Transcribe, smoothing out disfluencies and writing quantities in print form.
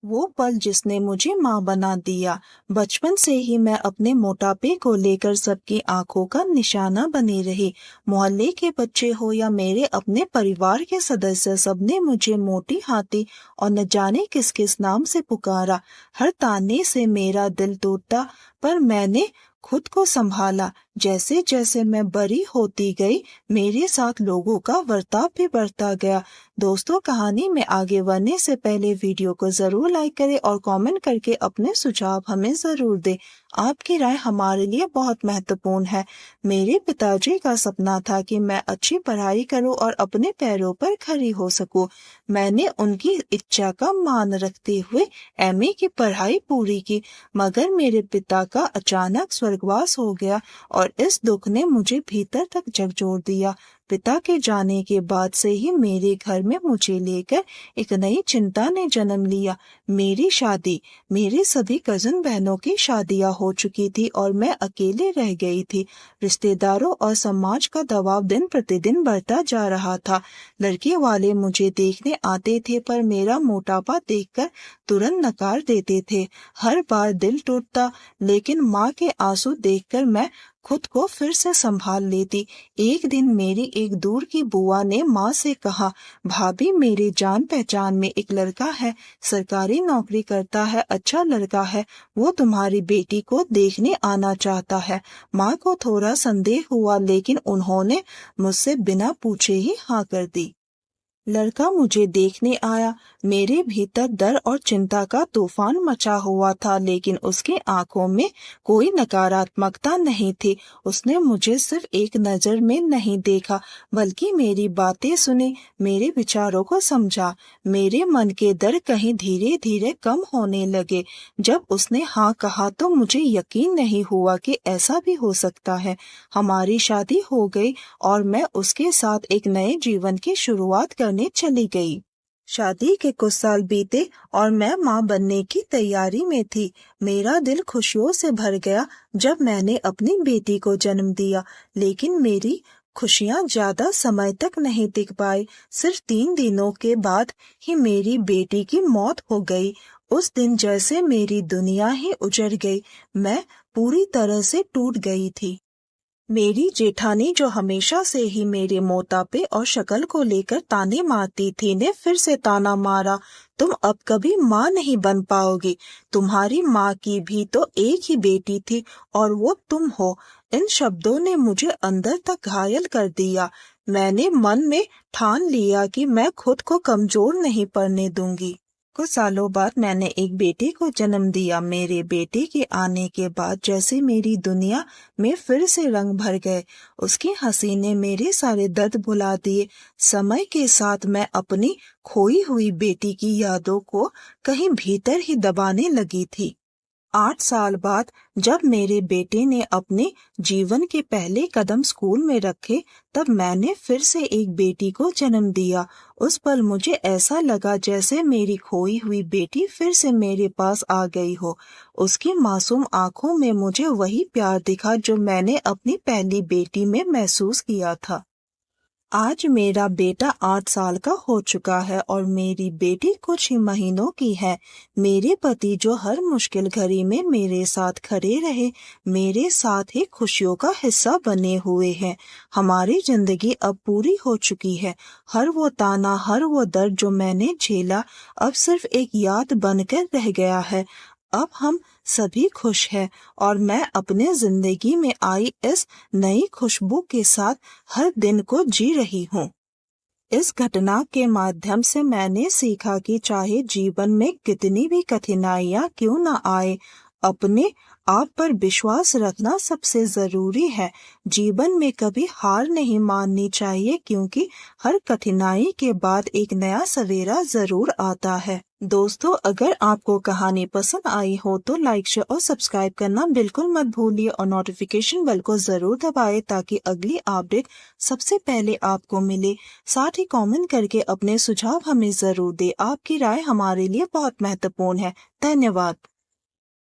वो पल जिसने मुझे माँ बना दिया। बचपन से ही मैं अपने मोटापे को लेकर सबकी आंखों का निशाना बनी रही। मोहल्ले के बच्चे हो या मेरे अपने परिवार के सदस्य, सबने मुझे मोटी हाथी और न जाने किस किस नाम से पुकारा। हर ताने से मेरा दिल टूटा, पर मैंने खुद को संभाला। जैसे जैसे मैं बड़ी होती गई, मेरे साथ लोगों का बर्ताव भी बढ़ता गया। दोस्तों, कहानी में आगे बढ़ने से पहले वीडियो को जरूर लाइक करें और कमेंट करके अपने सुझाव हमें जरूर दें। आपकी राय हमारे लिए बहुत महत्वपूर्ण है। मेरे पिताजी का सपना था कि मैं अच्छी पढ़ाई करूं और अपने पैरों पर खड़ी हो सकूं। मैंने उनकी इच्छा का मान रखते हुए एमए की पढ़ाई पूरी की, मगर मेरे पिता का अचानक स्वर्गवास हो गया और इस दुख ने मुझे भीतर तक झकझोर दिया। पिता के जाने के बाद से ही मेरे घर में मुझे लेकर एक नई चिंता ने जन्म लिया। मेरी शादी, मेरी सभी कजन बहनों की शादियां हो चुकी थी और मैं अकेले रह गई थी। रिश्तेदारों और समाज का दबाव दिन प्रतिदिन बढ़ता जा रहा था। लड़के वाले मुझे देखने आते थे, पर मेरा मोटापा देखकर तुरंत नकार देते थे। हर बार दिल टूटता, लेकिन माँ के आंसू देखकर मैं खुद को फिर से संभाल लेती। एक दिन मेरी एक दूर की बुआ ने माँ से कहा, भाभी, मेरे जान पहचान में एक लड़का है, सरकारी नौकरी करता है, अच्छा लड़का है, वो तुम्हारी बेटी को देखने आना चाहता है। माँ को थोड़ा संदेह हुआ, लेकिन उन्होंने मुझसे बिना पूछे ही हाँ कर दी। लड़का मुझे देखने आया। मेरे भीतर डर और चिंता का तूफान मचा हुआ था, लेकिन उसकी आंखों में कोई नकारात्मकता नहीं थी। उसने मुझे सिर्फ एक नजर में नहीं देखा, बल्कि मेरी बातें सुनी, मेरे विचारों को समझा। मेरे मन के डर कहीं धीरे धीरे कम होने लगे। जब उसने हाँ कहा तो मुझे यकीन नहीं हुआ कि ऐसा भी हो सकता है। हमारी शादी हो गई और मैं उसके साथ एक नए जीवन की शुरुआत करने चली गई। शादी के कुछ साल बीते और मैं माँ बनने की तैयारी में थी। मेरा दिल खुशियों से भर गया जब मैंने अपनी बेटी को जन्म दिया, लेकिन मेरी खुशियाँ ज्यादा समय तक नहीं टिक पाई। सिर्फ 3 दिनों के बाद ही मेरी बेटी की मौत हो गई। उस दिन जैसे मेरी दुनिया ही उजड़ गई। मैं पूरी तरह से टूट गई थी। मेरी जेठानी, जो हमेशा से ही मेरे मोटापे और शक्ल को लेकर ताने मारती थी, ने फिर से ताना मारा, तुम अब कभी माँ नहीं बन पाओगी। तुम्हारी माँ की भी तो एक ही बेटी थी और वो तुम हो। इन शब्दों ने मुझे अंदर तक घायल कर दिया। मैंने मन में ठान लिया कि मैं खुद को कमजोर नहीं पड़ने दूंगी। कुछ सालों बाद मैंने एक बेटे को जन्म दिया। मेरे बेटे के आने के बाद जैसे मेरी दुनिया में फिर से रंग भर गए। उसकी हंसी ने मेरे सारे दर्द भुला दिए। समय के साथ मैं अपनी खोई हुई बेटी की यादों को कहीं भीतर ही दबाने लगी थी। 8 साल बाद जब मेरे बेटे ने अपने जीवन के पहले कदम स्कूल में रखे, तब मैंने फिर से एक बेटी को जन्म दिया। उस पल मुझे ऐसा लगा जैसे मेरी खोई हुई बेटी फिर से मेरे पास आ गई हो। उसकी मासूम आंखों में मुझे वही प्यार दिखा जो मैंने अपनी पहली बेटी में महसूस किया था। आज मेरा बेटा 8 साल का हो चुका है और मेरी बेटी कुछ ही महीनों की है। मेरे पति, जो हर मुश्किल घड़ी में मेरे साथ खड़े रहे, मेरे साथ ही खुशियों का हिस्सा बने हुए हैं। हमारी जिंदगी अब पूरी हो चुकी है। हर वो ताना, हर वो दर्द जो मैंने झेला, अब सिर्फ एक याद बनकर रह गया है। अब हम सभी खुश हैं और मैं अपने जिंदगी में आई इस नई खुशबू के साथ हर दिन को जी रही हूँ। इस घटना के माध्यम से मैंने सीखा कि चाहे जीवन में कितनी भी कठिनाइयाँ क्यों न आए, अपने आप पर विश्वास रखना सबसे जरूरी है। जीवन में कभी हार नहीं माननी चाहिए, क्योंकि हर कठिनाई के बाद एक नया सवेरा जरूर आता है। दोस्तों, अगर आपको कहानी पसंद आई हो तो लाइक, शेयर और सब्सक्राइब करना बिल्कुल मत भूलिए और नोटिफिकेशन बेल को जरूर दबाएं ताकि अगली अपडेट सबसे पहले आपको मिले। साथ ही कमेंट करके अपने सुझाव हमें जरूर दें। आपकी राय हमारे लिए बहुत महत्वपूर्ण है। धन्यवाद।